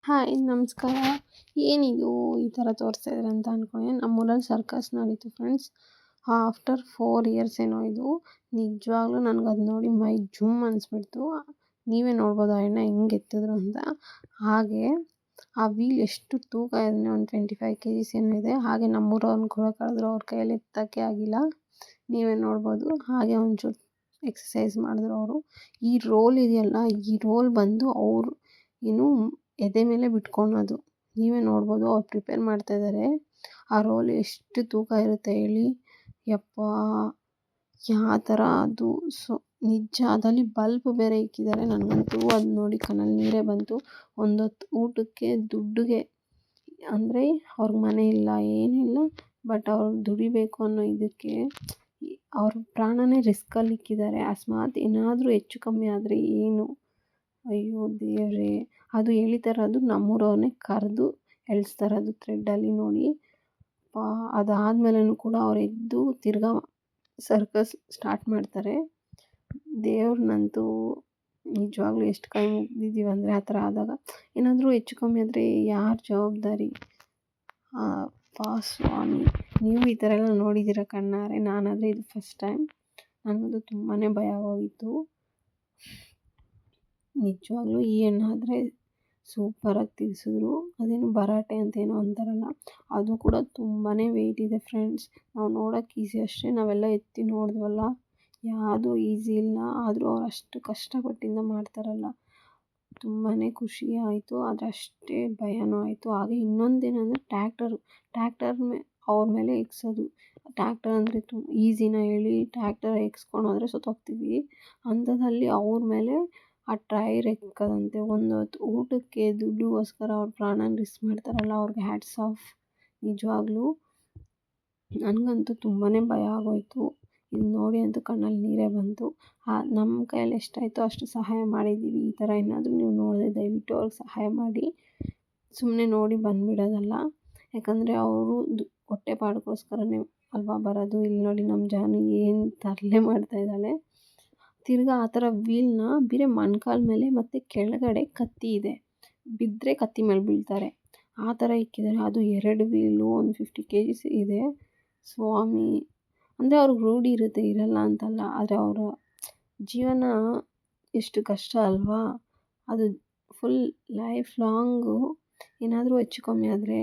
Hi ನಮಸ್ಕಾರ. ಏನಿದು ಈ ಥರ ತೋರಿಸ್ತಾ ಇದ್ದಾರೆ ಅಂತ ಅಂದ್ಕೊಂಡೆ. ನಮ್ಮೂರಲ್ಲಿ ಸರ್ಕಸ್ ನಡೀತು ಫ್ರೆಂಡ್ಸ್. ಆಫ್ಟರ್ 4 ಇಯರ್ಸ್ ಏನೋ ಇದು. ನಿಜವಾಗ್ಲೂ ನನಗೆ ಅದು ನೋಡಿ ಮೈ ಜುಮ್ ಅನಿಸ್ಬಿಡ್ತು. ನೀವೇ ನೋಡ್ಬೋದು ಆ ಎಣ್ಣೆ ಹೆಂಗೆ ಎತ್ತಿದ್ರು ಅಂತ. ಹಾಗೆ ಆ ವೀಲ್ ಎಷ್ಟು ತೂಕ ಇದೆ, ಒಂದು 25 kgs ಏನೋ ಇದೆ. ಹಾಗೆ ನಮ್ಮೂರವ್ರನ್ನ ಕೂಡ ಕಳೆದ್ರು, ಅವ್ರ ಕೈಯಲ್ಲಿ ಎತ್ತಕ್ಕೆ ಆಗಿಲ್ಲ. ನೀವೇ ನೋಡ್ಬೋದು. ಹಾಗೆ ಒಂಚೂರು ಎಕ್ಸಸೈಸ್ ಮಾಡಿದ್ರು ಅವರು. ಈ ರೋಲ್ ಇದೆಯಲ್ಲ, ಈ ರೋಲ್ ಬಂದು ಅವರು ಏನು ಎದೆ ಮೇಲೆ ಬಿಟ್ಕೊಳೋದು. ನೀವೇ ನೋಡ್ಬೋದು ಅವ್ರು ಪ್ರಿಪೇರ್ ಮಾಡ್ತಾಯಿದ್ದಾರೆ. ಆ ರೋಲ್ ಎಷ್ಟು ತೂಕ ಇರುತ್ತೆ ಹೇಳಿ. ಯಪ್ಪಾ ಯಾವ ಥರ ಅದು. ನಿಜ ಅದಲ್ಲಿ ಬಲ್ಪ್ ಬೇರೆ ಇಕ್ಕಿದ್ದಾರೆ. ನನಗಂತೂ ಅದು ನೋಡಿ ಕಣ್ಣಲ್ಲಿ ನೀರೇ ಬಂತು. ಒಂದೊತ್ತು ಊಟಕ್ಕೆ ದುಡ್ಡಿಗೆ ಅಂದರೆ ಅವ್ರಿಗೆ ಮನೆ ಇಲ್ಲ ಏನಿಲ್ಲ, ಬಟ್ ಅವ್ರು ದುಡಿಬೇಕು ಅನ್ನೋ ಇದಕ್ಕೆ ಅವ್ರ ಪ್ರಾಣನೇ ರಿಸ್ಕಲ್ಲಿ ಇಕ್ಕಿದ್ದಾರೆ. ಅಕಸ್ಮಾತ್ ಏನಾದರೂ ಹೆಚ್ಚು ಕಮ್ಮಿ ಆದರೆ ಏನು, ಅಯ್ಯೋ ದೇವರೇ. ಅದು ಎಳಿತಾರದು ನಮ್ಮೂರವ್ರನ್ನೇ ಕರೆದು ಎಳಿಸ್ತಾರದು ಥ್ರೆಡ್ಡಲ್ಲಿ ನೋಡಿ. ಅದಾದಮೇಲೂ ಕೂಡ ಅವ್ರು ಎದ್ದು ತಿರ್ಗಾ ಸರ್ಕಸ್ ಸ್ಟಾರ್ಟ್ ಮಾಡ್ತಾರೆ. ದೇವ್ರನ್ನಂತೂ ನಿಜವಾಗ್ಲೂ ಎಷ್ಟು ಕೈ ಮುಗಿದಿದ್ದೀವಿ ಅಂದರೆ ಆ ಥರ ಆದಾಗ. ಏನಾದರೂ ಹೆಚ್ಚು ಕಮ್ಮಿ ಆದರೆ ಯಾರು ಜವಾಬ್ದಾರಿ? ಸ್ವಾಮಿ, ನೀವು ಈ ಥರ ಎಲ್ಲ ನೋಡಿದ್ದೀರ ಕಣ್ಣಾರೆ? ನಾನಾದರೆ ಇದು ಫಸ್ಟ್ ಟೈಮ್. ನನಗದು ತುಂಬಾ ಭಯ ಆಗೋಗಿತ್ತು ನಿಜವಾಗ್ಲೂ. ಈ ಹೆಣ್ಣಾದರೆ ಸೂಪರಾಗಿ ತಿರ್ಸಿದ್ರು. ಅದೇನು ಭರಾಟೆ ಅಂತೇನೋ ಅಂತಾರಲ್ಲ, ಅದು ಕೂಡ ತುಂಬಾ ವೆಯ್ಟ್ ಇದೆ ಫ್ರೆಂಡ್ಸ್. ನಾವು ನೋಡೋಕ್ಕೆ ಈಸಿ ಅಷ್ಟೇ, ನಾವೆಲ್ಲ ಎತ್ತಿ ನೋಡಿದ್ವಲ್ಲ, ಯಾವುದೂ ಈಸಿ ಇಲ್ಲ. ಆದರೂ ಅವ್ರು ಅಷ್ಟು ಕಷ್ಟಪಟ್ಟಿಂದ ಮಾಡ್ತಾರಲ್ಲ, ತುಂಬಾ ಖುಷಿ ಆಯಿತು. ಆದರೆ ಅಷ್ಟೇ ಭಯನೂ ಆಯಿತು. ಹಾಗೆ ಇನ್ನೊಂದೇನೆಂದರೆ ಟ್ಯಾಕ್ಟರ್ ಅವ್ರ ಮೇಲೆ ಎಗ್ಸೋದು. ಟ್ಯಾಕ್ಟರ್ ಅಂದರೆ ಈಸಿನ ಹೇಳಿ? ಟ್ಯಾಕ್ಟರ್ ಎಗ್ಸ್ಕೊಂಡು ಹೋದರೆ ಸತ್ತೋಗ್ತೀವಿ. ಅಂಥದ್ರಲ್ಲಿ ಅವ್ರ ಮೇಲೆ ಆ ಟೈರ್ ಎಕ್ಕೋದಂತೆ. ಒಂದೊತ್ತು ಊಟಕ್ಕೆ ದುಡ್ಡಿಗೋಸ್ಕರ ಅವ್ರ ಪ್ರಾಣನ ರಿಸ್ಕ್ ಮಾಡ್ತಾರಲ್ಲ, ಅವ್ರಿಗೆ ಹ್ಯಾಟ್ಸ್ ಆಫ್ ನಿಜವಾಗ್ಲೂ. ನನಗಂತೂ ತುಂಬಾ ಭಯ ಆಗೋಯಿತು. ಇದು ನೋಡಿ ಅಂತೂ ಕಣ್ಣಲ್ಲಿ ನೀರೇ ಬಂತು. ನಮ್ಮ ಕೈಯಲ್ಲಿ ಎಷ್ಟಾಯಿತೋ ಅಷ್ಟು ಸಹಾಯ ಮಾಡಿದ್ದೀವಿ. ಈ ಥರ ಏನಾದರೂ ನೀವು ನೋಡಿದ್ರೆ ದಯವಿಟ್ಟು ಅವ್ರಿಗೆ ಸಹಾಯ ಮಾಡಿ. ಸುಮ್ಮನೆ ನೋಡಿ ಬಂದುಬಿಡೋದಲ್ಲ. ಯಾಕಂದರೆ ಅವರು ಹೊಟ್ಟೆ ಪಾಡಿಗೋಸ್ಕರನೇ ಅಲ್ವಾ ಬರೋದು. ಇಲ್ಲಿ ನೋಡಿ ನಮ್ಮ ಜಾನು ಏನು ತರಲೆ ಮಾಡ್ತಾಯಿದ್ದಾಳೆ. ತಿರ್ಗಾ ಆ ಥರ ವೀಲ್ನ ಬೇರೆ ಮೊಣ್ಕಾಲ ಮೇಲೆ ಮತ್ತು ಕೆಳಗಡೆ ಕತ್ತಿ ಇದೆ, ಬಿದ್ದರೆ ಕತ್ತಿ ಮೇಲೆ ಬೀಳ್ತಾರೆ, ಆ ಥರ ಇಕ್ಕಿದ್ದಾರೆ. ಅದು 2 ವೀಲು, ಒಂದು 50 kgs ಇದೆ. ಸ್ವಾಮಿ, ಅಂದರೆ ಅವ್ರಿಗೆ ರೂಢಿ ಇರುತ್ತೆ, ಇರಲ್ಲ ಅಂತಲ್ಲ. ಆದರೆ ಅವರ ಜೀವನ ಎಷ್ಟು ಕಷ್ಟ ಅಲ್ವಾ. ಅದು ಫುಲ್ ಲೈಫ್ ಲಾಂಗು ಏನಾದರೂ ಹೆಚ್ಚು ಕಮ್ಮಿ ಆದರೆ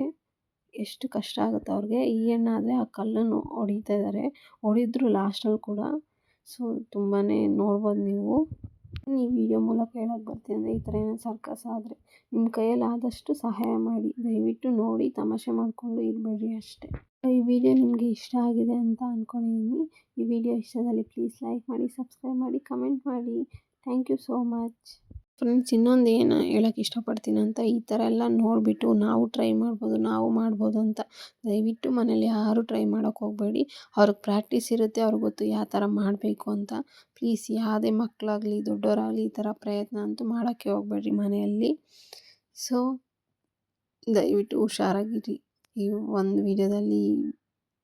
ಎಷ್ಟು ಕಷ್ಟ ಆಗುತ್ತೆ ಅವ್ರಿಗೆ. ಈ ಹೆಣ್ಣಾದರೆ ಆ ಕಲ್ಲನ್ನು ಹೊಡಿತಾ ಇದ್ದಾರೆ, ಹೊಡಿದ್ರು ಲಾಸ್ಟಲ್ಲಿ ಕೂಡ. ಸೊ ತುಂಬಾ ನೋಡ್ಬೋದು ನೀವು. ಈ ವಿಡಿಯೋ ಮೂಲಕ ಹೇಳೋಕ್ಕೆ ಬರ್ತೀನಿ ಅಂದರೆ, ಈ ಥರ ಏನೋ ಸರ್ಕಸ್ ಆದರೆ ನಿಮ್ಮ ಕೈಯಲ್ಲಿ ಆದಷ್ಟು ಸಹಾಯ ಮಾಡಿ. ದಯವಿಟ್ಟು ನೋಡಿ ತಮಾಷೆ ಮಾಡಿಕೊಂಡು ಇರಬೇಡಿ ಅಷ್ಟೇ. ಈ ವಿಡಿಯೋ ನಿಮಗೆ ಇಷ್ಟ ಆಗಿದೆ ಅಂತ ಅಂದ್ಕೊಂಡಿದ್ದೀನಿ. ಈ ವಿಡಿಯೋ ಇಷ್ಟದಲ್ಲಿ ಪ್ಲೀಸ್ ಲೈಕ್ ಮಾಡಿ, ಸಬ್ಸ್ಕ್ರೈಬ್ ಮಾಡಿ, ಕಮೆಂಟ್ ಮಾಡಿ. Thank you so much friends. ಇನ್ನೊಂದು ಏನು ಹೇಳೋಕ್ಕೆ ಇಷ್ಟಪಡ್ತೀನಿ ಅಂತ, ಈ ಥರ ಎಲ್ಲ ನೋಡಿಬಿಟ್ಟು ನಾವು ಟ್ರೈ ಮಾಡ್ಬೋದು ಅಂತ ದಯವಿಟ್ಟು ಮನೇಲಿ ಯಾರೂ ಟ್ರೈ ಮಾಡೋಕ್ಕೆ ಹೋಗಬೇಡಿ. ಅವ್ರಿಗೆ ಪ್ರಾಕ್ಟೀಸ್ ಇರುತ್ತೆ, ಅವ್ರಿಗೆ ಗೊತ್ತು ಯಾವ ಥರ ಮಾಡಬೇಕು ಅಂತ. ಪ್ಲೀಸ್ ಯಾವುದೇ ಮಕ್ಕಳಾಗಲಿ ದೊಡ್ಡವರಾಗಲಿ ಈ ಥರ ಪ್ರಯತ್ನ ಅಂತೂ ಮಾಡೋಕ್ಕೆ ಹೋಗಬೇಡ್ರಿ ಮನೆಯಲ್ಲಿ. ಸೊ ದಯವಿಟ್ಟು ಹುಷಾರಾಗಿರಿ. ಈ ಒಂದು ವಿಡಿಯೋದಲ್ಲಿ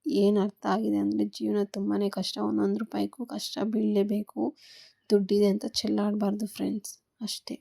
ಏನು ಅರ್ಥ ಆಗಿದೆ ಅಂದರೆ, ಜೀವನ ತುಂಬಾ ಕಷ್ಟ. ಒಂದೊಂದು ರೂಪಾಯಿಗೂ ಕಷ್ಟ ಬೀಳಲೇಬೇಕು. ದುಡ್ಡಿದೆ ಅಂತ ಚೆಲ್ಲಾಡಬಾರ್ದು ಫ್ರೆಂಡ್ಸ್, ಅಷ್ಟೇ.